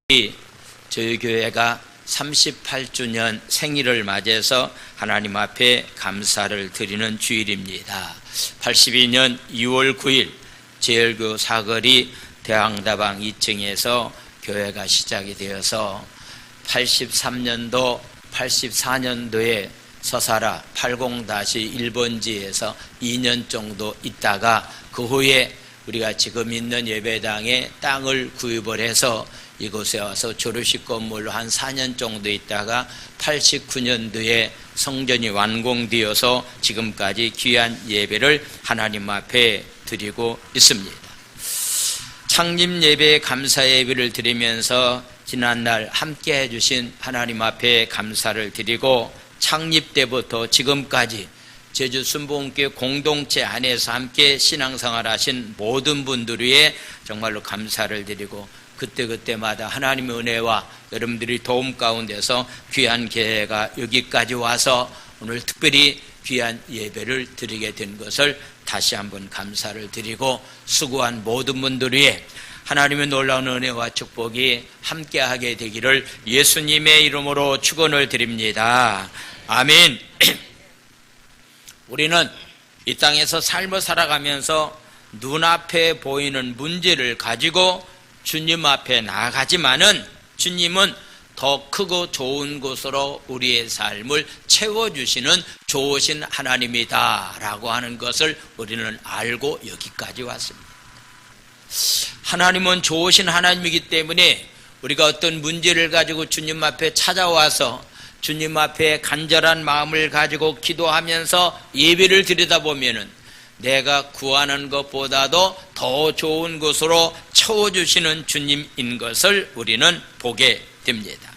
저희 교회가 38주년 생일을 맞이해서 하나님 앞에 감사를 드리는 주일입니다. 82년 2월 9일 제일교 사거리 대왕다방 2층에서 교회가 시작이 되어서 83년도, 84년도에 서사라 80-1번지에서 2년 정도 있다가 그 후에 우리가 지금 있는 예배당에 땅을 구입을 해서 이곳에 와서 졸업식 건물로 한 4년 정도 있다가 89년도에 성전이 완공되어서 지금까지 귀한 예배를 하나님 앞에 드리고 있습니다. 창립 예배 감사 예배를 드리면서 지난날 함께 해주신 하나님 앞에 감사를 드리고 창립 때부터 지금까지 제주 순복음교회 공동체 안에서 함께 신앙생활 하신 모든 분들 위해 정말로 감사를 드리고 그때마다 하나님의 은혜와 여러분들이 도움 가운데서 귀한 기회가 여기까지 와서 오늘 특별히 귀한 예배를 드리게 된 것을 다시 한번 감사를 드리고 수고한 모든 분들 위해 하나님의 놀라운 은혜와 축복이 함께하게 되기를 예수님의 이름으로 축원을 드립니다. 아멘. 우리는 이 땅에서 삶을 살아가면서 눈앞에 보이는 문제를 가지고 주님 앞에 나아가지만은 주님은 더 크고 좋은 곳으로 우리의 삶을 채워주시는 좋으신 하나님이다 라고 하는 것을 우리는 알고 여기까지 왔습니다. 하나님은 좋으신 하나님이기 때문에 우리가 어떤 문제를 가지고 주님 앞에 찾아와서 주님 앞에 간절한 마음을 가지고 기도하면서 예배를 드리다 보면은 내가 구하는 것보다도 더 좋은 곳으로 채워주시는 주님인 것을 우리는 보게 됩니다.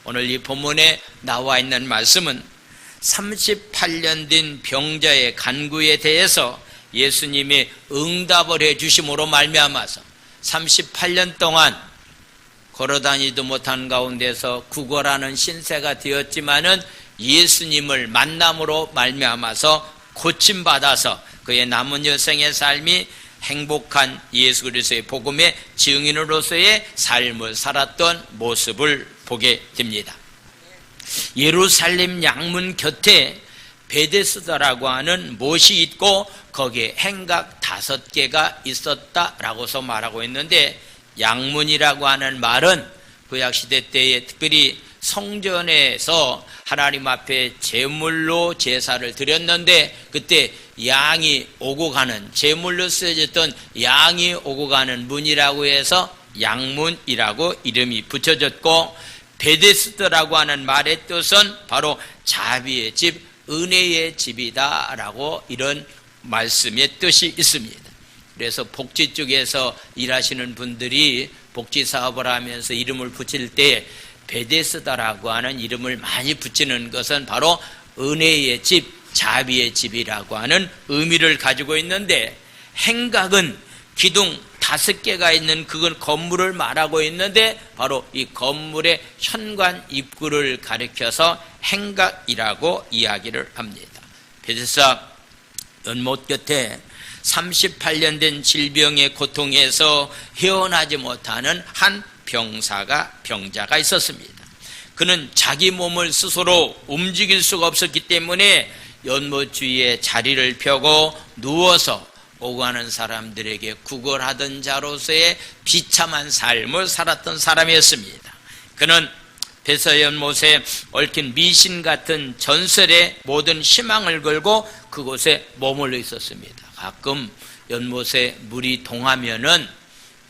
오늘 이 본문에 나와 있는 말씀은 38년 된 병자의 간구에 대해서 예수님이 응답을 해주심으로 말미암아서 38년 동안 걸어다니도 못한 가운데서 구걸하는 신세가 되었지만은 예수님을 만남으로 말미암아서 고침받아서 그의 남은 여생의 삶이 행복한 예수 그리스도의 복음의 증인으로서의 삶을 살았던 모습을 보게 됩니다. 예루살렘 양문 곁에 베데스다라고 하는 못이 있고 거기에 행각 5개가 있었다라고서 말하고 있는데, 양문이라고 하는 말은 구약시대 때에 특별히 성전에서 하나님 앞에 제물로 제사를 드렸는데 그때 양이 오고 가는, 제물로 쓰여졌던 양이 오고 가는 문이라고 해서 양문이라고 이름이 붙여졌고, 베데스다라고 하는 말의 뜻은 바로 자비의 집, 은혜의 집이다 라고 이런 말씀의 뜻이 있습니다. 그래서 복지 쪽에서 일하시는 분들이 복지 사업을 하면서 이름을 붙일 때 베데스다라고 하는 이름을 많이 붙이는 것은 바로 은혜의 집, 자비의 집이라고 하는 의미를 가지고 있는데, 행각은 기둥 5개가 있는 그 건물을 말하고 있는데 바로 이 건물의 현관 입구를 가리켜서 행각이라고 이야기를 합니다. 베데스다 연못 곁에 38년 된 질병의 고통에서 헤어나지 못하는 한 병자가 있었습니다. 그는 자기 몸을 스스로 움직일 수가 없었기 때문에 연못 주위에 자리를 펴고 누워서 오고 가는 사람들에게 구걸하던 자로서의 비참한 삶을 살았던 사람이었습니다. 그는 베데스다 연못에 얽힌 미신 같은 전설의 모든 희망을 걸고 그곳에 머물러 있었습니다. 가끔 연못에 물이 동하면은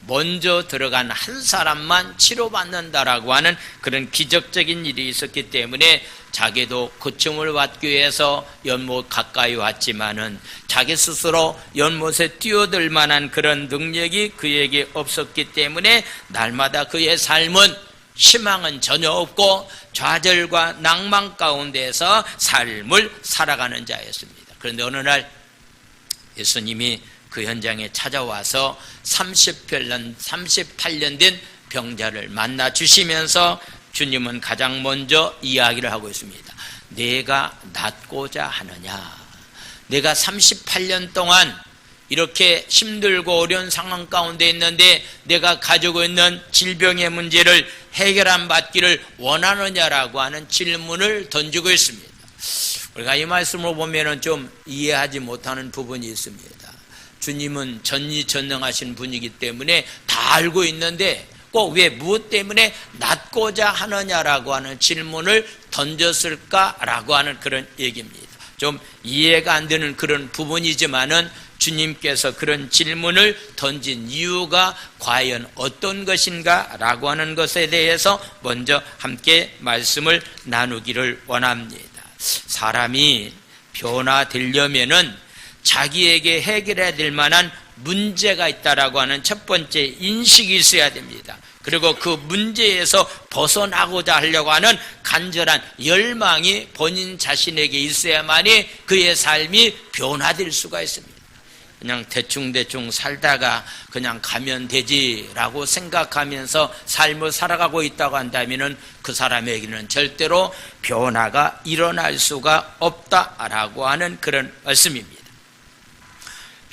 먼저 들어간 한 사람만 치료받는다라고 하는 그런 기적적인 일이 있었기 때문에 자기도 고침을 받기 위해서 연못 가까이 왔지만은 자기 스스로 연못에 뛰어들 만한 그런 능력이 그에게 없었기 때문에 날마다 그의 삶은 희망은 전혀 없고 좌절과 낭만 가운데서 삶을 살아가는 자였습니다. 그런데 어느 날 예수님이 그 현장에 찾아와서 38년 된 병자를 만나 주시면서 주님은 가장 먼저 이야기를 하고 있습니다. 내가 낫고자 하느냐? 내가 38년 동안 이렇게 힘들고 어려운 상황 가운데 있는데 내가 가지고 있는 질병의 문제를 해결 안 받기를 원하느냐라고 하는 질문을 던지고 있습니다. 우리가 이 말씀을 보면은 좀 이해하지 못하는 부분이 있습니다. 주님은 전지전능하신 분이기 때문에 다 알고 있는데 꼭 왜 무엇 때문에 낫고자 하느냐라고 하는 질문을 던졌을까라고 하는 그런 얘기입니다. 좀 이해가 안 되는 그런 부분이지만은 주님께서 그런 질문을 던진 이유가 과연 어떤 것인가 라고 하는 것에 대해서 먼저 함께 말씀을 나누기를 원합니다. 사람이 변화되려면은 자기에게 해결해야 될 만한 문제가 있다라고 하는 첫 번째 인식이 있어야 됩니다. 그리고 그 문제에서 벗어나고자 하려고 하는 간절한 열망이 본인 자신에게 있어야만이 그의 삶이 변화될 수가 있습니다. 그냥 대충 살다가 그냥 가면 되지라고 생각하면서 삶을 살아가고 있다고 한다면 그 사람에게는 절대로 변화가 일어날 수가 없다라고 하는 그런 말씀입니다.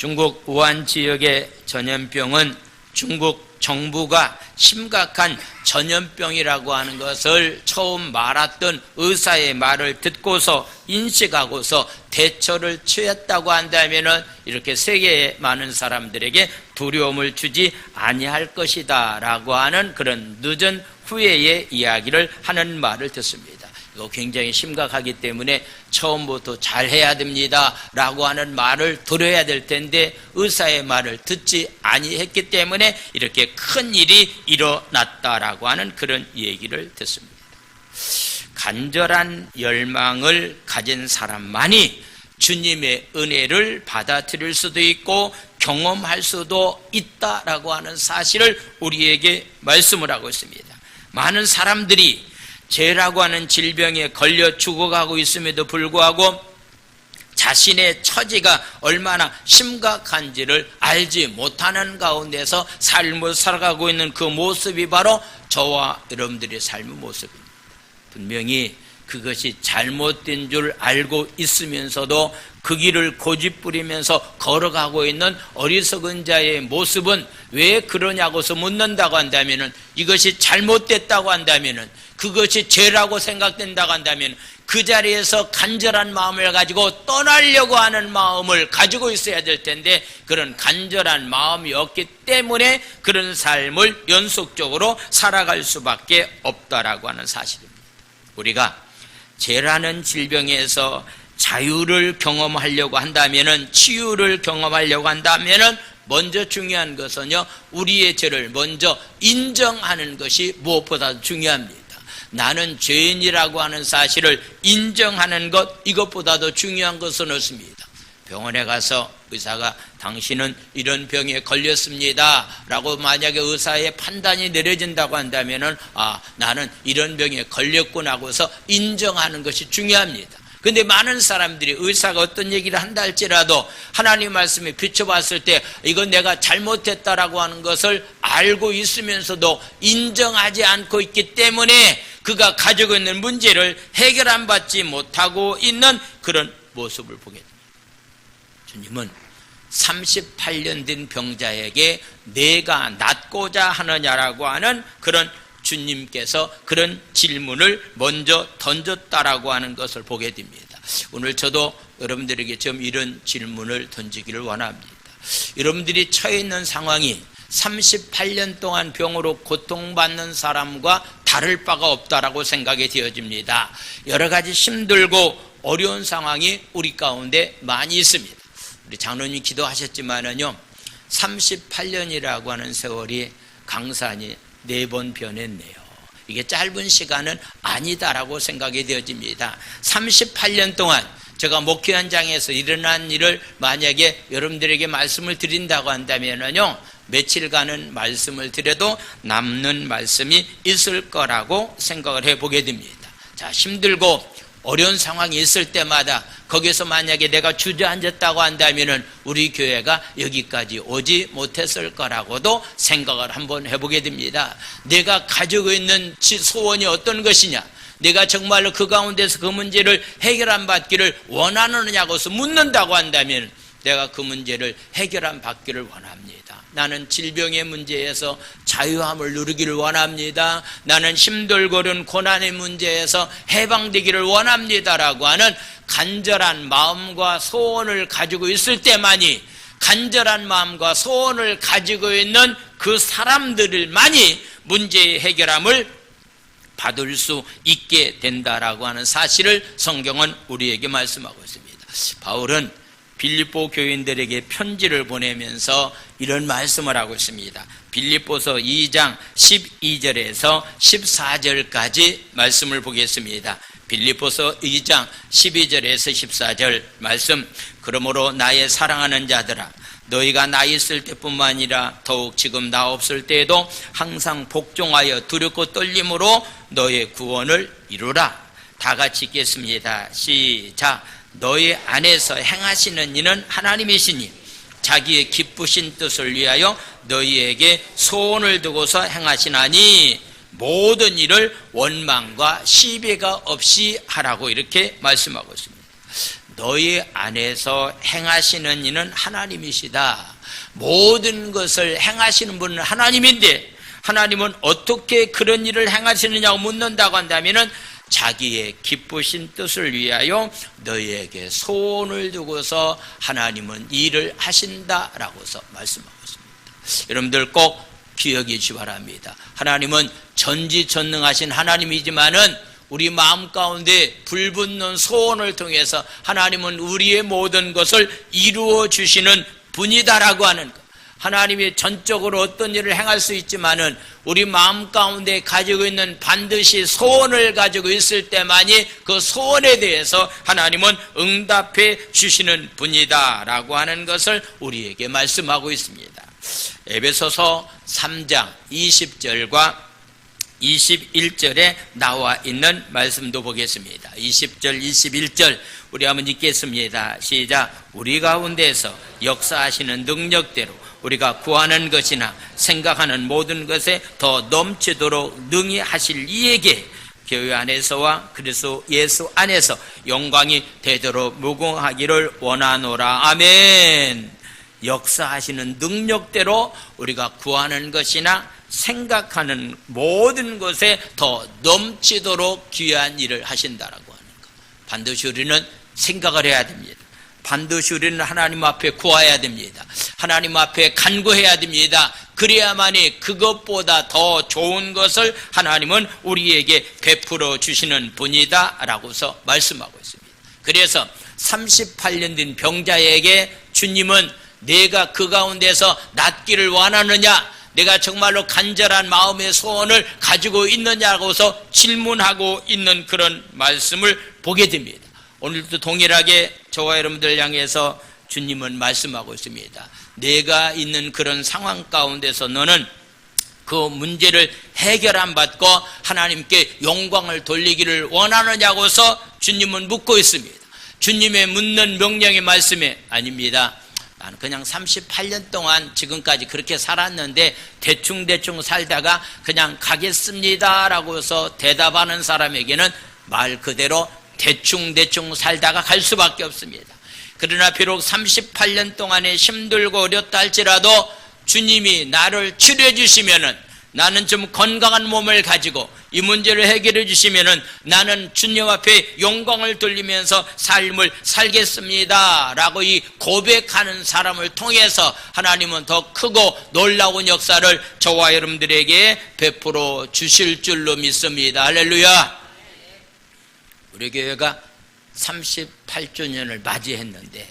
중국 우한 지역의 전염병은 중국 정부가 심각한 전염병이라고 하는 것을 처음 말했던 의사의 말을 듣고서 인식하고서 대처를 취했다고 한다면 이렇게 세계의 많은 사람들에게 두려움을 주지 아니할 것이다 라고 하는 그런 늦은 후에의 이야기를 하는 말을 듣습니다. 이거 굉장히 심각하기 때문에 처음부터 잘해야 됩니다 라고 하는 말을 들어야 될 텐데 의사의 말을 듣지 아니했기 때문에 이렇게 큰 일이 일어났다라고 하는 그런 얘기를 듣습니다. 간절한 열망을 가진 사람만이 주님의 은혜를 받아들일 수도 있고 경험할 수도 있다라고 하는 사실을 우리에게 말씀을 하고 있습니다. 많은 사람들이 죄라고 하는 질병에 걸려 죽어가고 있음에도 불구하고 자신의 처지가 얼마나 심각한지를 알지 못하는 가운데서 삶을 살아가고 있는 그 모습이 바로 저와 여러분들의 삶의 모습입니다. 분명히 그것이 잘못된 줄 알고 있으면서도 그 길을 고집부리면서 걸어가고 있는 어리석은 자의 모습은 왜 그러냐고서 묻는다고 한다면 이것이 잘못됐다고 한다면 그것이 죄라고 생각된다고 한다면 그 자리에서 간절한 마음을 가지고 떠나려고 하는 마음을 가지고 있어야 될 텐데 그런 간절한 마음이 없기 때문에 그런 삶을 연속적으로 살아갈 수밖에 없다라고 하는 사실입니다. 우리가 죄라는 질병에서 자유를 경험하려고 한다면은 치유를 경험하려고 한다면은 먼저 중요한 것은요 우리의 죄를 먼저 인정하는 것이 무엇보다도 중요합니다. 나는 죄인이라고 하는 사실을 인정하는 것 이것보다도 중요한 것은 없습니다. 병원에 가서 의사가 당신은 이런 병에 걸렸습니다 라고 만약에 의사의 판단이 내려진다고 한다면은 나는 이런 병에 걸렸구나 하고서 인정하는 것이 중요합니다. 근데 많은 사람들이 의사가 어떤 얘기를 한다 할지라도 하나님 말씀에 비춰봤을 때 이건 내가 잘못했다라고 하는 것을 알고 있으면서도 인정하지 않고 있기 때문에 그가 가지고 있는 문제를 해결 안 받지 못하고 있는 그런 모습을 보게 됩니다. 주님은 38년 된 병자에게 내가 낫고자 하느냐라고 하는 그런 주님께서 그런 질문을 먼저 던졌다라고 하는 것을 보게 됩니다. 오늘 저도 여러분들에게 좀 이런 질문을 던지기를 원합니다. 여러분들이 처해 있는 상황이 38년 동안 병으로 고통받는 사람과 다를 바가 없다라고 생각이 되어집니다. 여러 가지 힘들고 어려운 상황이 우리 가운데 많이 있습니다. 우리 장로님 기도하셨지만은요 38년이라고 하는 세월이 강산이 4번 변했네요. 이게 짧은 시간은 아니다라고 생각이 되어집니다. 38년 동안 제가 목회 현장에서 일어난 일을 만약에 여러분들에게 말씀을 드린다고 한다면요 며칠간은 말씀을 드려도 남는 말씀이 있을 거라고 생각을 해보게 됩니다. 자, 힘들고 어려운 상황이 있을 때마다 거기서 만약에 내가 주저앉았다고 한다면은 우리 교회가 여기까지 오지 못했을 거라고도 생각을 한번 해보게 됩니다. 내가 가지고 있는 소원이 어떤 것이냐, 내가 정말로 그 가운데서 그 문제를 해결 안 받기를 원하느냐고서 묻는다고 한다면 내가 그 문제를 해결함 받기를 원합니다. 나는 질병의 문제에서 자유함을 누리기를 원합니다. 나는 힘들고 어려운 고난의 문제에서 해방되기를 원합니다라고 하는 간절한 마음과 소원을 가지고 있을 때만이, 간절한 마음과 소원을 가지고 있는 그 사람들만이 문제의 해결함을 받을 수 있게 된다라고 하는 사실을 성경은 우리에게 말씀하고 있습니다. 바울은 빌립보 교인들에게 편지를 보내면서 이런 말씀을 하고 있습니다. 빌립보서 2장 12절에서 14절까지 말씀을 보겠습니다. 빌립보서 2장 12절에서 14절 말씀. 그러므로 나의 사랑하는 자들아, 너희가 나 있을 때뿐만 아니라 더욱 지금 나 없을 때에도 항상 복종하여 두렵고 떨림으로 너의 구원을 이루라. 다 같이 읽겠습니다. 시작. 너희 안에서 행하시는 이는 하나님이시니 자기의 기쁘신 뜻을 위하여 너희에게 소원을 두고서 행하시나니 모든 일을 원망과 시비가 없이 하라고 이렇게 말씀하고 있습니다. 너희 안에서 행하시는 이는 하나님이시다. 모든 것을 행하시는 분은 하나님인데, 하나님은 어떻게 그런 일을 행하시느냐고 묻는다고 한다면은 자기의 기쁘신 뜻을 위하여 너희에게 소원을 두고서 하나님은 일을 하신다라고서 말씀하고 있습니다. 여러분들 꼭 기억해 주시기 바랍니다. 하나님은 전지전능하신 하나님이지만은 우리 마음 가운데 불붙는 소원을 통해서 하나님은 우리의 모든 것을 이루어 주시는 분이다라고 하는 것. 하나님이 전적으로 어떤 일을 행할 수 있지만은 우리 마음 가운데 가지고 있는 반드시 소원을 가지고 있을 때만이 그 소원에 대해서 하나님은 응답해 주시는 분이다라고 하는 것을 우리에게 말씀하고 있습니다. 에베소서 3장 20절과 21절에 나와 있는 말씀도 보겠습니다. 20절 21절 우리 한번 읽겠습니다. 시작. 우리 가운데서 역사하시는 능력대로 우리가 구하는 것이나 생각하는 모든 것에 더 넘치도록 능히 하실 이에게 교회 안에서와 그리스도 예수 안에서 영광이 되도록 무궁하기를 원하노라. 아멘. 역사하시는 능력대로 우리가 구하는 것이나 생각하는 모든 것에 더 넘치도록 귀한 일을 하신다라고 하는 것. 반드시 우리는 생각을 해야 됩니다. 반드시 우리는 하나님 앞에 구해야 됩니다. 하나님 앞에 간구해야 됩니다. 그래야만이 그것보다 더 좋은 것을 하나님은 우리에게 베풀어 주시는 분이다 라고서 말씀하고 있습니다. 그래서 38년 된 병자에게 주님은 내가 그 가운데서 낫기를 원하느냐, 내가 정말로 간절한 마음의 소원을 가지고 있느냐고서 질문하고 있는 그런 말씀을 보게 됩니다. 오늘도 동일하게 저와 여러분들 향해서 주님은 말씀하고 있습니다. 내가 있는 그런 상황 가운데서 너는 그 문제를 해결 안 받고 하나님께 영광을 돌리기를 원하느냐고서 주님은 묻고 있습니다. 주님의 묻는 명령의 말씀에 아닙니다. 나는 그냥 38년 동안 지금까지 그렇게 살았는데 대충 살다가 그냥 가겠습니다 라고 해서 대답하는 사람에게는 말 그대로 대충 살다가 갈 수밖에 없습니다. 그러나 비록 38년 동안에 힘들고 어렵다 할지라도 주님이 나를 치료해 주시면은, 나는 좀 건강한 몸을 가지고 이 문제를 해결해 주시면은 나는 주님 앞에 영광을 돌리면서 삶을 살겠습니다 라고 이 고백하는 사람을 통해서 하나님은 더 크고 놀라운 역사를 저와 여러분들에게 베풀어 주실 줄로 믿습니다. 할렐루야. 우리 교회가 38주년을 맞이했는데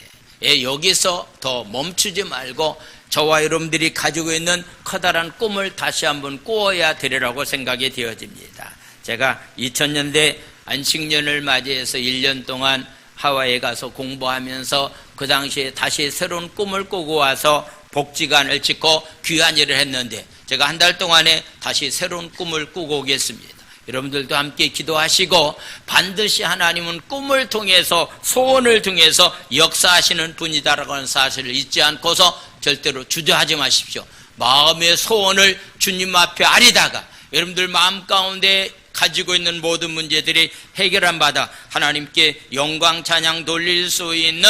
여기서 더 멈추지 말고 저와 여러분들이 가지고 있는 커다란 꿈을 다시 한번 꾸어야 되리라고 생각이 되어집니다. 제가 2000년대 안식년을 맞이해서 1년 동안 하와이에 가서 공부하면서 그 당시에 다시 새로운 꿈을 꾸고 와서 복지관을 짓고 귀한 일을 했는데 제가 한 달 동안에 다시 새로운 꿈을 꾸고 오겠습니다. 여러분들도 함께 기도하시고 반드시 하나님은 꿈을 통해서 소원을 통해서 역사하시는 분이다라고 하는 사실을 잊지 않고서 절대로 주저하지 마십시오. 마음의 소원을 주님 앞에 아리다가 여러분들 마음 가운데 가지고 있는 모든 문제들이 해결한 바다 하나님께 영광 찬양 돌릴 수 있는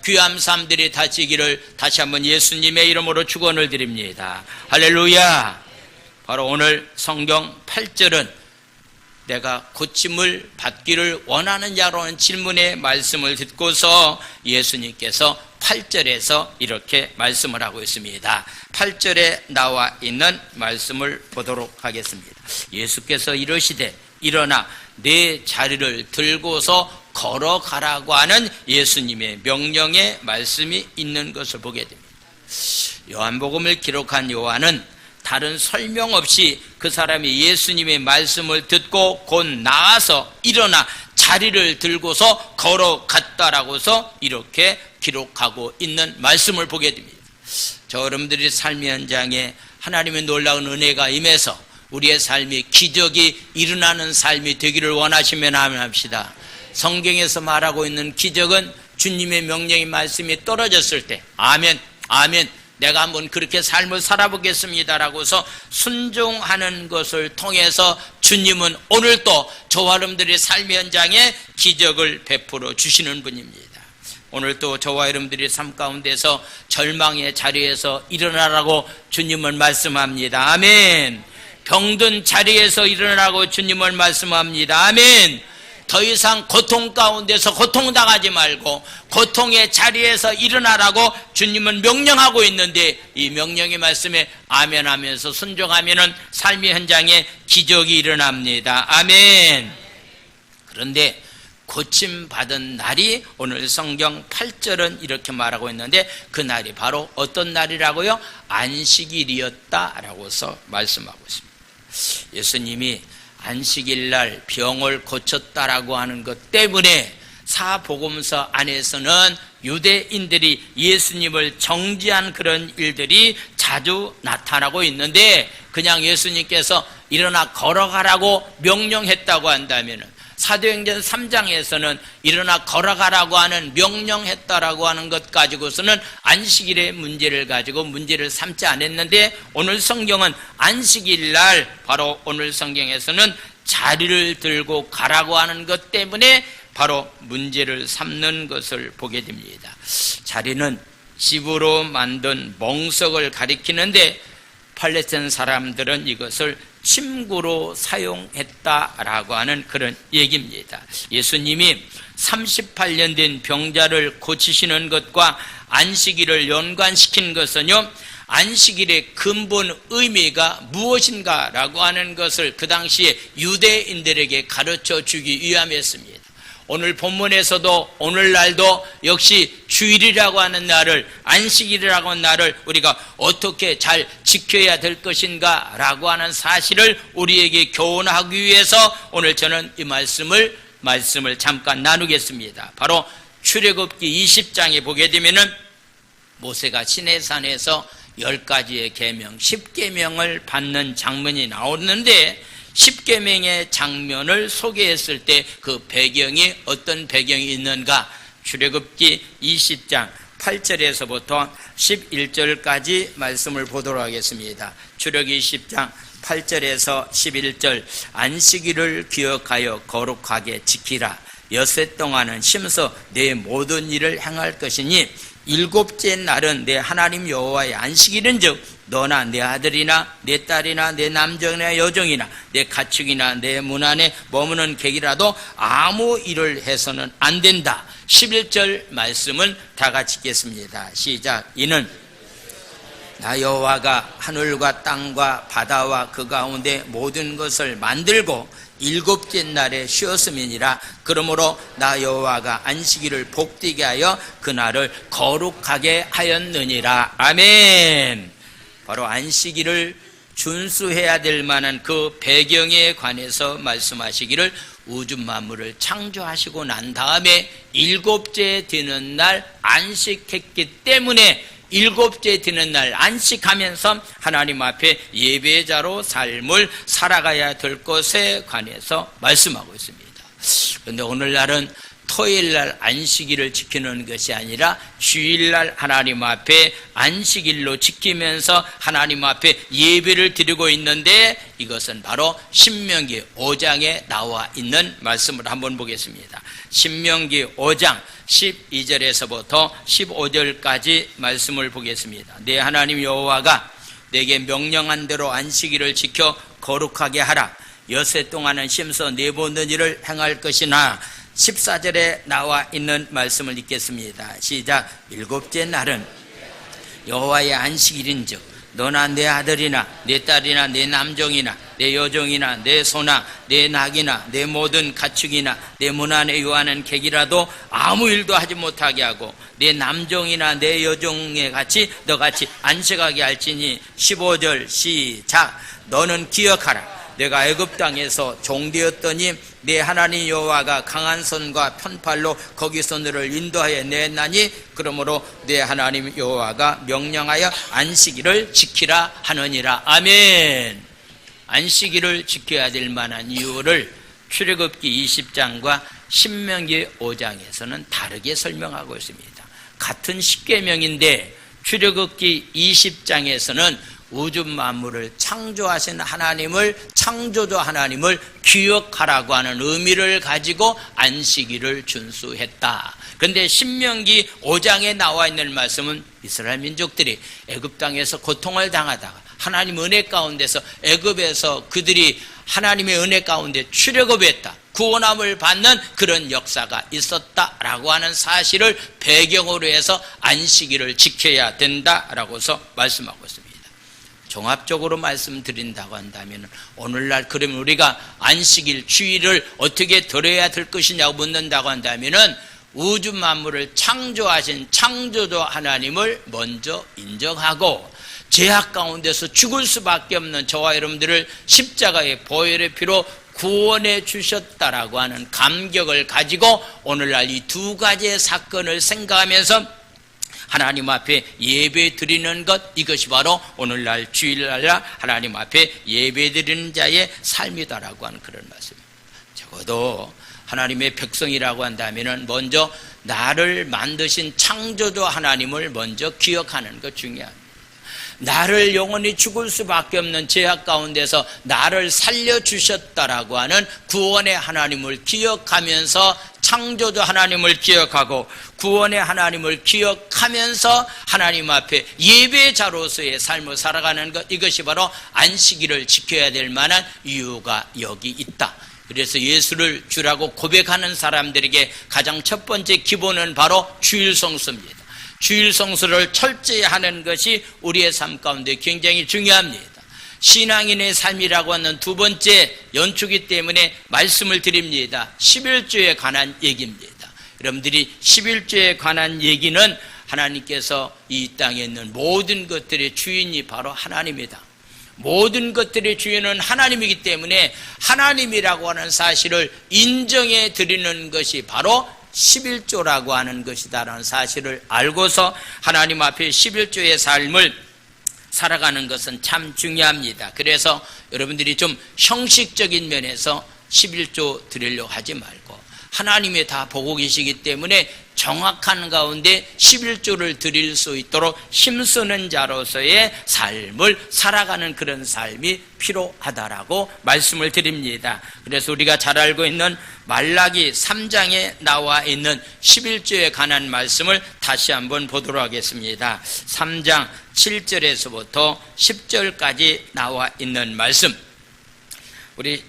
귀한 삶들이 다지기를 다시 한번 예수님의 이름으로 축원을 드립니다. 할렐루야. 바로 오늘 성경 8절은 내가 고침을 받기를 원하느냐라는 질문의 말씀을 듣고서 예수님께서 8절에서 이렇게 말씀을 하고 있습니다. 8절에 나와 있는 말씀을 보도록 하겠습니다. 예수께서 이르시되 일어나 내 자리를 들고서 걸어가라고 하는 예수님의 명령의 말씀이 있는 것을 보게 됩니다. 요한복음을 기록한 요한은 다른 설명 없이 그 사람이 예수님의 말씀을 듣고 곧 나아서 일어나 자리를 들고서 걸어갔다라고서 이렇게 기록하고 있는 말씀을 보게 됩니다. 저 여러분들이 삶의 현장에 하나님의 놀라운 은혜가 임해서 우리의 삶이 기적이 일어나는 삶이 되기를 원하시면 합시다. 성경에서 말하고 있는 기적은 주님의 명령의 말씀이 떨어졌을 때 아멘, 아멘, 내가 한번 그렇게 삶을 살아보겠습니다라고서 순종하는 것을 통해서 주님은 오늘도 저와 여러분들의 삶의 현장에 기적을 베풀어 주시는 분입니다. 오늘도 저와 여러분들의 삶 가운데서 절망의 자리에서 일어나라고 주님은 말씀합니다. 아멘. 병든 자리에서 일어나라고 주님은 말씀합니다. 아멘. 더 이상 고통 가운데서 고통당하지 말고 고통의 자리에서 일어나라고 주님은 명령하고 있는데 이 명령의 말씀에 아멘 하면서 순종하면은 삶의 현장에 기적이 일어납니다. 아멘. 그런데 고침받은 날이 오늘 성경 8절은 이렇게 말하고 있는데 그 날이 바로 어떤 날이라고요? 안식일이었다라고서 말씀하고 있습니다. 예수님이 안식일날 병을 고쳤다라고 하는 것 때문에 사복음서 안에서는 유대인들이 예수님을 정죄한 그런 일들이 자주 나타나고 있는데 그냥 예수님께서 일어나 걸어가라고 명령했다고 한다면 사도행전 3장에서는 일어나 걸어가라고 하는 명령했다라고 하는 것 가지고서는 안식일의 문제를 가지고 문제를 삼지 않았는데 오늘 성경은 안식일날 바로 오늘 성경에서는 자리를 들고 가라고 하는 것 때문에 바로 문제를 삼는 것을 보게 됩니다. 자리는 집으로 만든 멍석을 가리키는데 팔레스타인 사람들은 이것을 침구로 사용했다라고 하는 그런 얘기입니다. 예수님이 38년 된 병자를 고치시는 것과 안식일을 연관시킨 것은요, 안식일의 근본 의미가 무엇인가라고 하는 것을 그 당시에 유대인들에게 가르쳐 주기 위함이었습니다. 오늘 본문에서도 오늘날도 역시 주일이라고 하는 날을 안식일이라고 하는 날을 우리가 어떻게 잘 지켜야 될 것인가 라고 하는 사실을 우리에게 교훈하기 위해서 오늘 저는 이 말씀을 잠깐 나누겠습니다. 바로 출애굽기 20장에 보게 되면은 모세가 시내산에서 10가지의 계명 10계명을 받는 장면이 나오는데 10계명의 장면을 소개했을 때 그 배경이 어떤 배경이 있는가? 출애굽기 20장 8절에서부터 11절까지 말씀을 보도록 하겠습니다. 출애굽기 20장 8절에서 11절 안식일을 기억하여 거룩하게 지키라. 엿새 동안은 심서 내 모든 일을 행할 것이니 일곱째 날은 내 하나님 여호와의 안식일인즉 너나 내 아들이나 내 딸이나 내 남정이나 여종이나 내 가축이나 내 문 안에 머무는 객이라도 아무 일을 해서는 안 된다. 11절 말씀은 다 같이 읽겠습니다. 시작. 이는 나 여호와가 하늘과 땅과 바다와 그 가운데 모든 것을 만들고 일곱째 날에 쉬었음이니라. 그러므로 나 여호와가 안식일을 복되게 하여 그날을 거룩하게 하였느니라. 아멘. 바로 안식일을 준수해야 될 만한 그 배경에 관해서 말씀하시기를 우주 만물을 창조하시고 난 다음에 일곱째 되는 날 안식했기 때문에 일곱째 되는 날 안식하면서 하나님 앞에 예배자로 삶을 살아가야 될 것에 관해서 말씀하고 있습니다. 그런데 오늘날은 토요일날 안식일을 지키는 것이 아니라 주일날 하나님 앞에 안식일로 지키면서 하나님 앞에 예배를 드리고 있는데, 이것은 바로 신명기 5장에 나와 있는 말씀을 한번 보겠습니다. 신명기 5장 12절에서부터 15절까지 말씀을 보겠습니다. 내 하나님 여호와가 내게 명령한 대로 안식일을 지켜 거룩하게 하라. 엿새 동안은 심서 내보는 일을 행할 것이나, 14절에 나와 있는 말씀을 읽겠습니다. 시작. 일곱째 날은 여호와의 안식일인즉 너나 내 아들이나 내 딸이나 내 남종이나 내 여종이나 내 소나 내 낙이나 내 모든 가축이나 내 문 안에 유하는 객이라도 아무 일도 하지 못하게 하고, 내 남종이나 내 여종에 같이 너같이 안식하게 할지니. 15절 시작. 너는 기억하라. 내가 애굽 땅에서 종되었더니 내 하나님 여호와가 강한 손과 편팔로 거기서 너를 인도하여 내나니, 그러므로 내 하나님 여호와가 명령하여 안식일을 지키라 하느니라. 아멘. 안식일을 지켜야 될 만한 이유를 출애굽기 20장과 신명기 5장에서는 다르게 설명하고 있습니다. 같은 십계명인데 출애굽기 20장에서는 우주 만물을 창조하신 하나님을, 창조주 하나님을 기억하라고 하는 의미를 가지고 안식일을 준수했다. 그런데 신명기 5장에 나와 있는 말씀은 이스라엘 민족들이 애굽 땅에서 고통을 당하다가 하나님 은혜 가운데서, 애굽에서 그들이 하나님의 은혜 가운데 출애굽했다, 구원함을 받는 그런 역사가 있었다라고 하는 사실을 배경으로 해서 안식일을 지켜야 된다라고서 말씀하고 있습니다. 종합적으로 말씀드린다고 한다면, 오늘날 그러면 우리가 안식일, 주일을 어떻게 들어야 될 것이냐고 묻는다고 한다면, 우주 만물을 창조하신 창조주 하나님을 먼저 인정하고, 죄악 가운데서 죽을 수밖에 없는 저와 여러분들을 십자가의 보혈의 피로 구원해 주셨다라고 하는 감격을 가지고 오늘날 이 두 가지의 사건을 생각하면서 하나님 앞에 예배 드리는 것, 이것이 바로 오늘날 주일날 하나님 앞에 예배 드리는 자의 삶이다라고 하는 그런 말씀입니다. 적어도 하나님의 백성이라고 한다면 먼저 나를 만드신 창조주 하나님을 먼저 기억하는 것 중요합니다. 나를 영원히 죽을 수밖에 없는 죄악 가운데서 나를 살려주셨다라고 하는 구원의 하나님을 기억하면서, 창조주 하나님을 기억하고 구원의 하나님을 기억하면서 하나님 앞에 예배자로서의 삶을 살아가는 것, 이것이 바로 안식일을 지켜야 될 만한 이유가 여기 있다. 그래서 예수를 주라고 고백하는 사람들에게 가장 첫 번째 기본은 바로 주일 성수입니다. 주일 성수를 철저히 하는 것이 우리의 삶 가운데 굉장히 중요합니다. 신앙인의 삶이라고 하는 두 번째 연초기 때문에 말씀을 드립니다. 11조에 관한 얘기입니다. 여러분들이 11조에 관한 얘기는 하나님께서 이 땅에 있는 모든 것들의 주인이 바로 하나님이다. 모든 것들의 주인은 하나님이기 때문에 하나님이라고 하는 사실을 인정해 드리는 것이 바로 11조라고 하는 것이다라는 사실을 알고서 하나님 앞에 11조의 삶을 살아가는 것은 참 중요합니다. 그래서 여러분들이 좀 형식적인 면에서 11조 드리려고 하지 말고, 하나님이 다 보고 계시기 때문에 정확한 가운데 11조를 드릴 수 있도록 힘쓰는 자로서의 삶을 살아가는 그런 삶이 필요하다라고 말씀을 드립니다. 그래서 우리가 잘 알고 있는 말라기 3장에 나와 있는 11조에 관한 말씀을 다시 한번 보도록 하겠습니다. 3장 7절에서부터 10절까지 나와 있는 말씀, 우리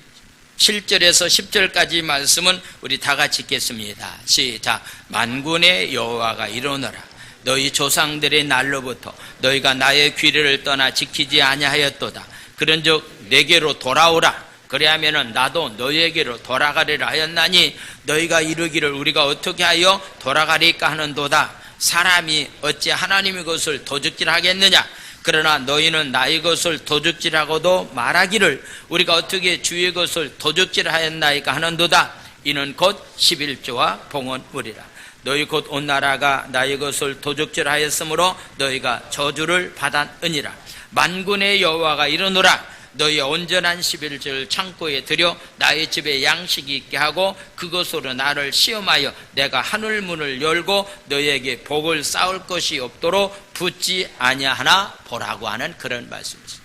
7절에서 10절까지 말씀은 우리 다 같이 읽겠습니다. 시작. 만군의 여호와가 이르노라. 너희 조상들의 날로부터 너희가 나의 규례를 떠나 지키지 아니하였도다. 그런즉 내게로 돌아오라. 그리하면은 나도 너희에게로 돌아가리라 하였나니, 너희가 이르기를 우리가 어떻게 하여 돌아가리까 하는도다. 사람이 어찌 하나님의 것을 도적질하겠느냐? 그러나 너희는 나의 것을 도적질하고도 말하기를 우리가 어떻게 주의 것을 도적질하였나이까 하는도다. 이는 곧 11조와 봉헌물이라. 너희 곧 온 나라가 나의 것을 도적질하였으므로 너희가 저주를 받았으니라. 만군의 여호와가 이르노라. 너희 온전한 11조를 창고에 들여 나의 집에 양식이 있게 하고 그것으로 나를 시험하여 내가 하늘 문을 열고 너희에게 복을 쌓을 것이 없도록 붙지 아니하나 보라고 하는 그런 말씀이죠.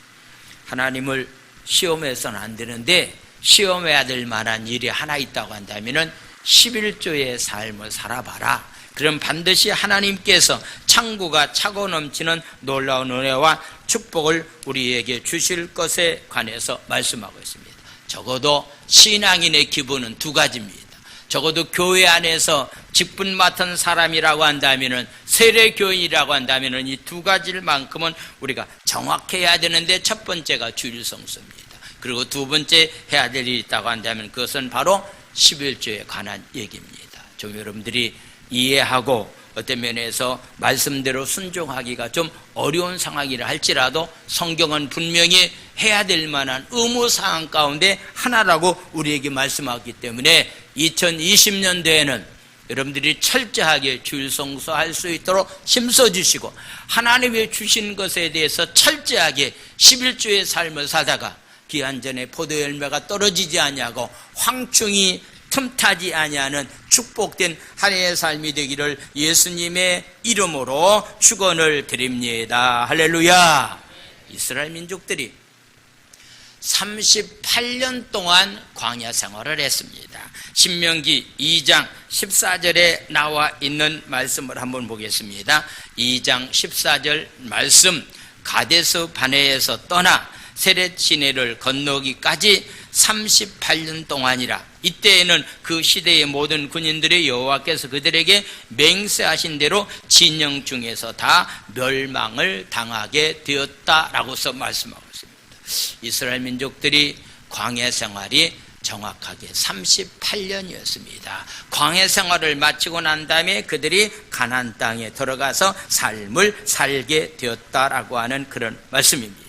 하나님을 시험해서는 안 되는데 시험해야 될 만한 일이 하나 있다고 한다면 11조의 삶을 살아봐라. 그럼 반드시 하나님께서 창고가 차고 넘치는 놀라운 은혜와 축복을 우리에게 주실 것에 관해서 말씀하고 있습니다. 적어도 신앙인의 기분은 두 가지입니다. 적어도 교회 안에서 직분 맡은 사람이라고 한다면, 세례교인이라고 한다면 이 두 가지만큼은 우리가 정확해야 되는데, 첫 번째가 주일 성수입니다. 그리고 두 번째 해야 될 일이 있다고 한다면 그것은 바로 11조에 관한 얘기입니다. 좀 여러분들이 이해하고 어떤 면에서 말씀대로 순종하기가 좀 어려운 상황이라 할지라도 성경은 분명히 해야 될 만한 의무사항 가운데 하나라고 우리에게 말씀하기 때문에 2020년도에는 여러분들이 철저하게 주일 성수할 수 있도록 힘써주시고 하나님이 주신 것에 대해서 철저하게 11조의 삶을 사다가 기한전에 포도 열매가 떨어지지 아니하고 황충이 틈타지 아니하는 축복된 한 해의 삶이 되기를 예수님의 이름으로 축원을 드립니다. 할렐루야. 이스라엘 민족들이 38년 동안 광야 생활을 했습니다. 신명기 2장 14절에 나와 있는 말씀을 한번 보겠습니다. 2장 14절 말씀, 가데스 바네에서 떠나 세렛 시내를 건너기까지 38년 동안이라. 이때에는 그 시대의 모든 군인들의 여호와께서 그들에게 맹세하신 대로 진영 중에서 다 멸망을 당하게 되었다라고서 말씀하고 있습니다. 이스라엘 민족들이 광야 생활이 정확하게 38년이었습니다. 광야 생활을 마치고 난 다음에 그들이 가나안 땅에 들어가서 삶을 살게 되었다라고 하는 그런 말씀입니다.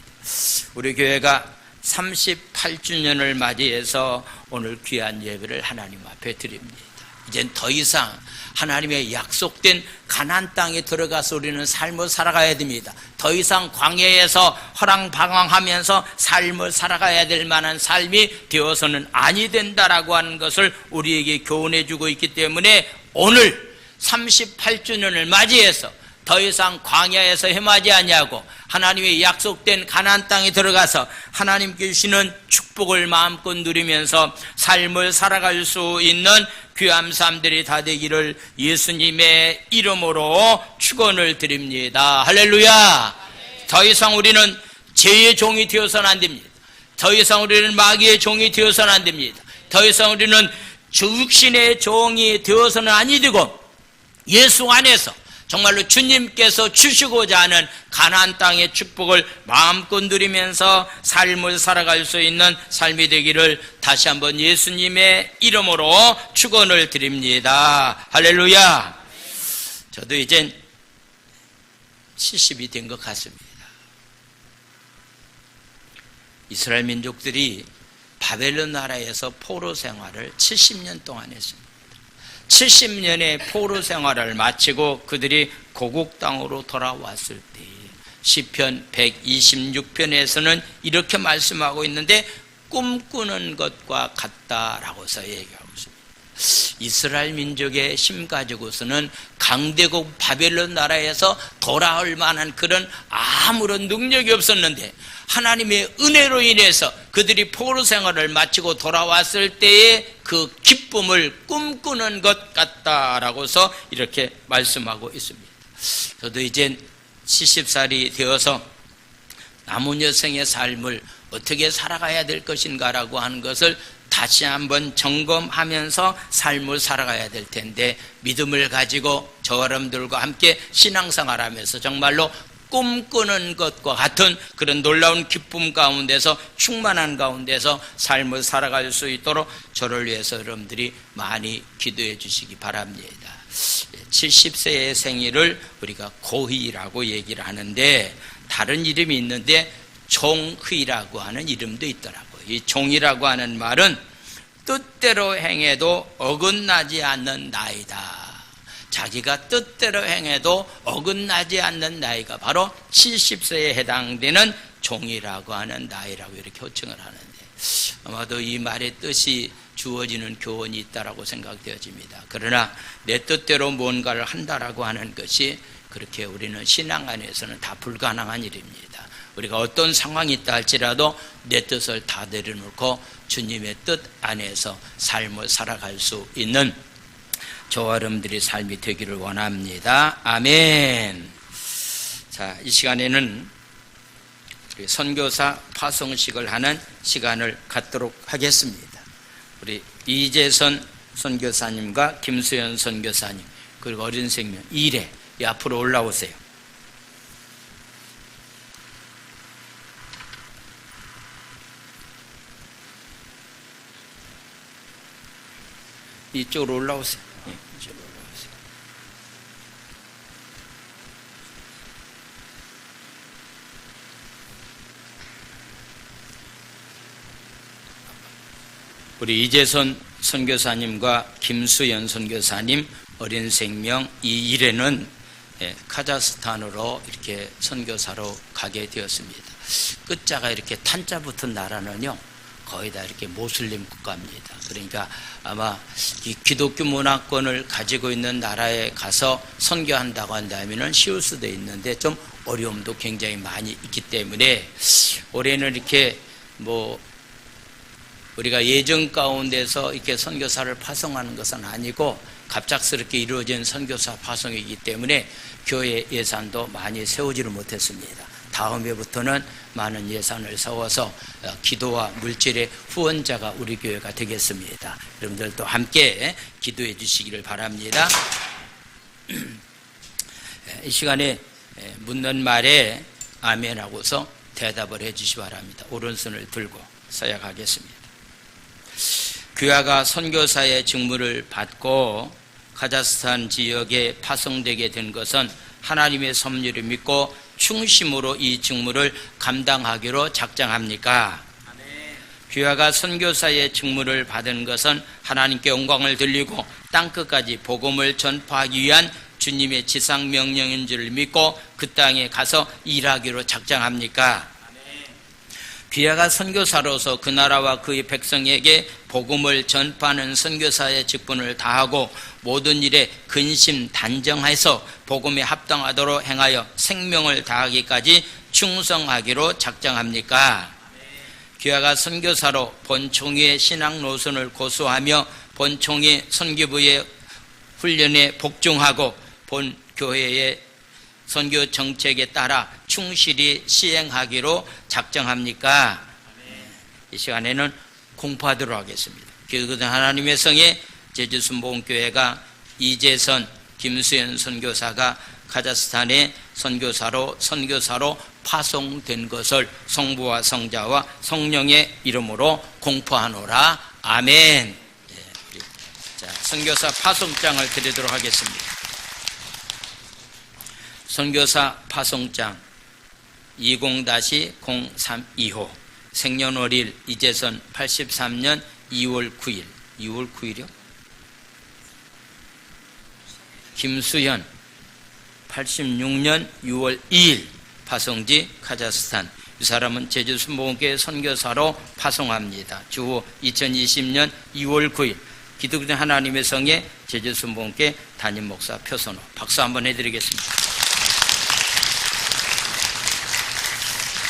우리 교회가 38주년을 맞이해서 오늘 귀한 예배를 하나님 앞에 드립니다. 이젠 더 이상 하나님의 약속된 가나안 땅에 들어가서 우리는 삶을 살아가야 됩니다. 더 이상 광야에서 허랑방황하면서 삶을 살아가야 될 만한 삶이 되어서는 아니 된다라고 하는 것을 우리에게 교훈해 주고 있기 때문에 오늘 38주년을 맞이해서 더 이상 광야에서 헤매지 아니하고 하나님의 약속된 가나안 땅에 들어가서 하나님께 주시는 축복을 마음껏 누리면서 삶을 살아갈 수 있는 귀한 삶들이 다 되기를 예수님의 이름으로 축원을 드립니다. 할렐루야. 더 이상 우리는 죄의 종이 되어서는 안 됩니다. 더 이상 우리는 마귀의 종이 되어서는 안 됩니다. 더 이상 우리는 육신의 종이 되어서는 아니 되고 예수 안에서 정말로 주님께서 주시고자 하는 가나안 땅의 축복을 마음껏 누리면서 삶을 살아갈 수 있는 삶이 되기를 다시 한번 예수님의 이름으로 축원을 드립니다. 할렐루야. 저도 이젠 70이 된 것 같습니다. 이스라엘 민족들이 바벨론 나라에서 포로 생활을 70년 동안 했습니다. 70년의 포로 생활을 마치고 그들이 고국 땅으로 돌아왔을 때 시편 126편에서는 이렇게 말씀하고 있는데 꿈꾸는 것과 같다라고서 얘기하고 있습니다. 이스라엘 민족의 힘 가지고서는 강대국 바벨론 나라에서 돌아올 만한 그런 아무런 능력이 없었는데 하나님의 은혜로 인해서 그들이 포로 생활을 마치고 돌아왔을 때의 그 기쁨을 꿈꾸는 것 같다라고서 이렇게 말씀하고 있습니다. 저도 이젠 70살이 되어서 남은 여생의 삶을 어떻게 살아가야 될 것인가라고 하는 것을 다시 한번 점검하면서 삶을 살아가야 될 텐데 믿음을 가지고 저 여러분들과 함께 신앙생활하면서 정말로 꿈꾸는 것과 같은 그런 놀라운 기쁨 가운데서 충만한 가운데서 삶을 살아갈 수 있도록 저를 위해서 여러분들이 많이 기도해 주시기 바랍니다. 70세의 생일을 우리가 고희라고 얘기를 하는데 다른 이름이 있는데 종희라고 하는 이름도 있더라고요. 이 종이라고 하는 말은 뜻대로 행해도 어긋나지 않는 나이다. 자기가 뜻대로 행해도 어긋나지 않는 나이가 바로 70세에 해당되는 종이라고 하는 나이라고 이렇게 호칭을 하는데, 아마도 이 말의 뜻이 주어지는 교훈이 있다라고 생각되어집니다. 그러나 내 뜻대로 뭔가를 한다라고 하는 것이 그렇게 우리는 신앙 안에서는 다 불가능한 일입니다. 우리가 어떤 상황이 있다 할지라도 내 뜻을 다 내려놓고 주님의 뜻 안에서 삶을 살아갈 수 있는 저와 여러분들의 삶이 되기를 원합니다. 아멘. 자, 이 시간에는 우리 선교사 파송식을 하는 시간을 갖도록 하겠습니다. 우리 이재선 선교사님과 김수현 선교사님, 그리고 어린 생명 이래 앞으로 올라오세요. 이쪽으로 올라오세요. 이쪽으로 올라오세요. 우리 이재선 선교사님과 김수연 선교사님, 어린 생명 이 일에는 카자흐스탄으로 이렇게 선교사로 가게 되었습니다. 끝자가 이렇게 탄자 붙은 나라는요, 거의 다 이렇게 모슬림 국가입니다. 그러니까 아마 이 기독교 문화권을 가지고 있는 나라에 가서 선교한다고 한다면은 쉬울 수도 있는데 좀 어려움도 굉장히 많이 있기 때문에 올해는 이렇게 우리가 예정 가운데서 이렇게 선교사를 파송하는 것은 아니고 갑작스럽게 이루어진 선교사 파송이기 때문에 교회 예산도 많이 세우지를 못했습니다. 다음 해부터는 많은 예산을 세워서 기도와 물질의 후원자가 우리 교회가 되겠습니다. 여러분들도 함께 기도해 주시기를 바랍니다. 이 시간에 묻는 말에 아멘 하고서 대답을 해 주시기 바랍니다. 오른손을 들고 서약하겠습니다. 귀하가 선교사의 직무를 받고 카자흐스탄 지역에 파송되게 된 것은 하나님의 섭리를 믿고 충심으로 이 직무를 감당하기로 작정합니까? 귀하가 선교사의 직무를 받은 것은 하나님께 영광을 돌리고 땅끝까지 복음을 전파하기 위한 주님의 지상 명령인 줄 믿고 그 땅에 가서 일하기로 작정합니까? 귀하가 선교사로서 그 나라와 그의 백성에게 복음을 전파하는 선교사의 직분을 다하고 모든 일에 근심 단정해서 복음에 합당하도록 행하여 생명을 다하기까지 충성하기로 작정합니까? 귀하가 선교사로 본총회의 신앙 노선을 고수하며 본총회 선교부의 훈련에 복종하고 본교회의 선교 정책에 따라 충실히 시행하기로 작정합니까? 이 시간에는 공포하도록 하겠습니다. 그것은 하나님의 성에 제주순복음교회가 이재선, 김수현 선교사가 카자흐스탄의 선교사로 파송된 것을 성부와 성자와 성령의 이름으로 공포하노라. 아멘. 자, 선교사 파송장을 드리도록 하겠습니다. 선교사 파송장 20-0325 생년월일 이재선 83년 2월 9일 2월 9일이요? 김수현 86년 6월 2일 파송지 카자흐스탄. 이 사람은 제주순복음교회 선교사로 파송합니다. 주후 2020년 2월 9일 기독교 하나님의 성에 제주순복음교회 담임 목사 표선호. 박수 한번 해드리겠습니다.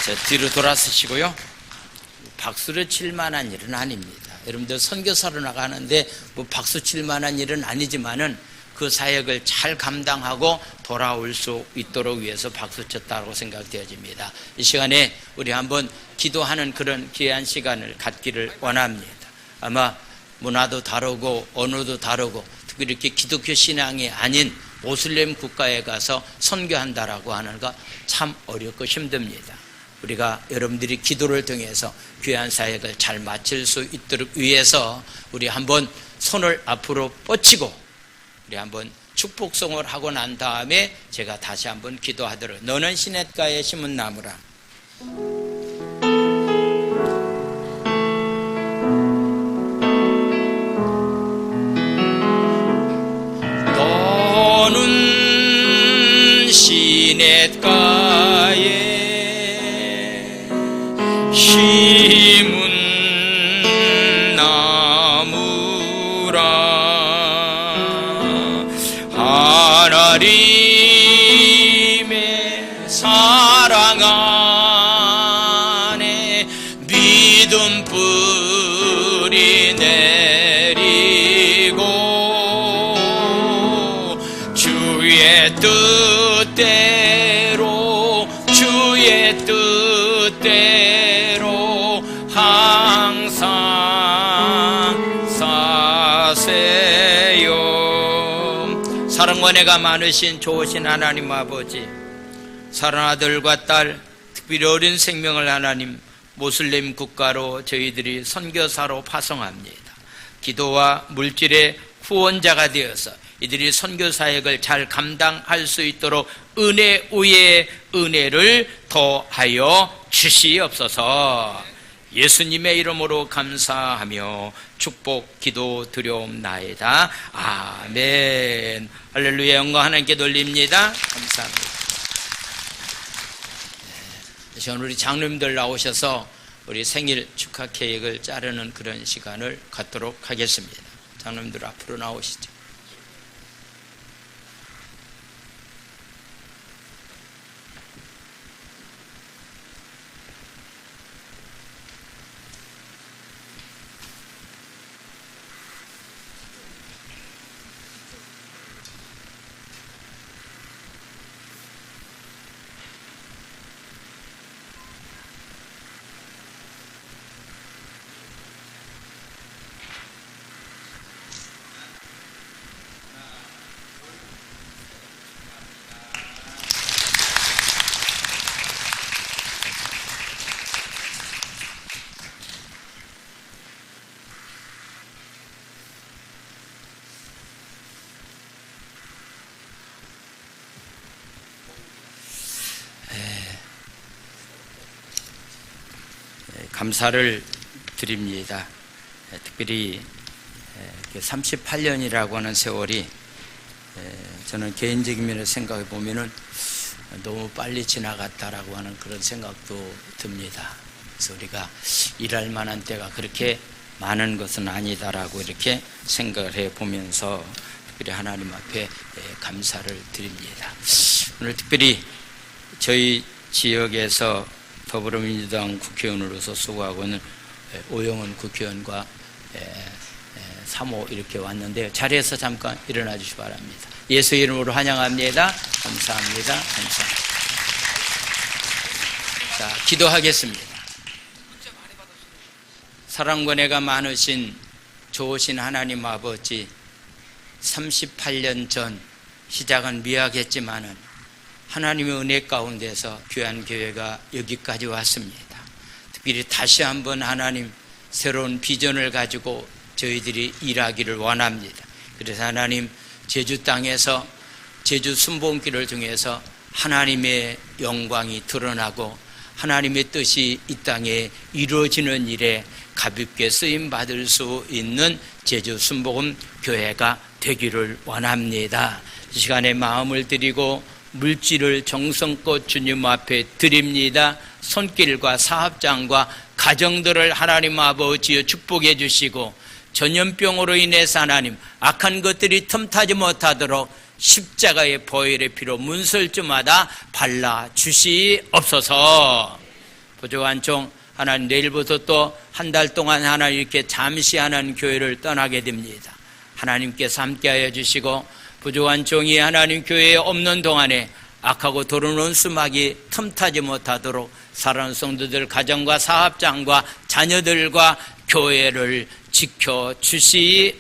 자, 뒤로 돌아서시고요. 박수를 칠 만한 일은 아닙니다. 여러분들 선교사로 나가는데 박수 칠 만한 일은 아니지만은 그 사역을 잘 감당하고 돌아올 수 있도록 위해서 박수 쳤다고 생각되어집니다. 이 시간에 우리 한번 기도하는 그런 귀한 시간을 갖기를 원합니다. 아마 문화도 다르고 언어도 다르고 특히 이렇게 기독교 신앙이 아닌 모슬렘 국가에 가서 선교한다라고 하는 거 참 어렵고 힘듭니다. 우리가 여러분들이 기도를 통해서 귀한 사역을 잘 마칠 수 있도록 위해서 우리 한번 손을 앞으로 뻗치고 우리 한번 축복송을 하고 난 다음에 제가 다시 한번 기도하도록. 너는 시냇가에 심은 나무라. 너는 시냇가에 심은 나무라 하나님의 사랑 안에 믿음 뿌리 내리고 주의 뜻대로 항상 사세요. 사랑과 은혜가 많으신 좋으신 하나님 아버지, 사랑 아들과 딸, 특별히 어린 생명을 하나님 모슬림 국가로 저희들이 선교사로 파송합니다. 기도와 물질의 후원자가 되어서 이들이 선교 사역을 잘 감당할 수 있도록 은혜 위에 은혜를 더하여 주시옵소서. 예수님의 이름으로 감사하며 축복 기도 드려옵나이다. 아멘. 할렐루야. 영광 하나님께 돌립니다. 감사합니다. 저는 우리 장로님들 나오셔서 우리 생일 축하 케이크를 자르는 그런 시간을 갖도록 하겠습니다. 장로님들 앞으로 나오시죠. 감사를 드립니다. 특별히 38년이라고 하는 세월이 저는 개인적인 면에서 생각해 보면은 너무 빨리 지나갔다라고 하는 그런 생각도 듭니다. 그래서 우리가 일할 만한 때가 그렇게 많은 것은 아니다라고 이렇게 생각을 해 보면서 특별히 하나님 앞에 감사를 드립니다. 오늘 특별히 저희 지역에서 더불어민주당 국회의원으로서 수고하고 있는 오영훈 국회의원과 3호 이렇게 왔는데요. 자리에서 잠깐 일어나 주시기 바랍니다. 예수 이름으로 환영합니다. 감사합니다. 감사합니다. 자, 기도하겠습니다. 사랑과 은혜가 많으신 좋으신 하나님 아버지, 38년 전 시작은 미약했지만은 하나님의 은혜 가운데서 귀한 교회가 여기까지 왔습니다. 특별히 다시 한번 하나님 새로운 비전을 가지고 저희들이 일하기를 원합니다. 그래서 하나님 제주 땅에서 제주 순복음길을 통해서 하나님의 영광이 드러나고 하나님의 뜻이 이 땅에 이루어지는 일에 가볍게 쓰임받을 수 있는 제주 순복음 교회가 되기를 원합니다. 이 시간에 마음을 드리고 물질을 정성껏 주님 앞에 드립니다. 손길과 사업장과 가정들을 하나님 아버지여 축복해 주시고 전염병으로 인해서 하나님 악한 것들이 틈타지 못하도록 십자가의 보혈의 피로 문설주마다 발라 주시옵소서. 부족한 종 하나님 내일부터 또 한 달 동안 하나님 이렇게 잠시 하나님 교회를 떠나게 됩니다. 하나님께서 함께하여 주시고 부족한 종이 하나님 교회에 없는 동안에 악하고 더러운 수막이 틈타지 못하도록 사랑하는 성도들 가정과 사업장과 자녀들과 교회를 지켜주시옵소서.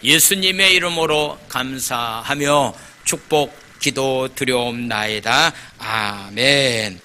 예수님의 이름으로 감사하며 축복 기도 드려옵나이다. 아멘.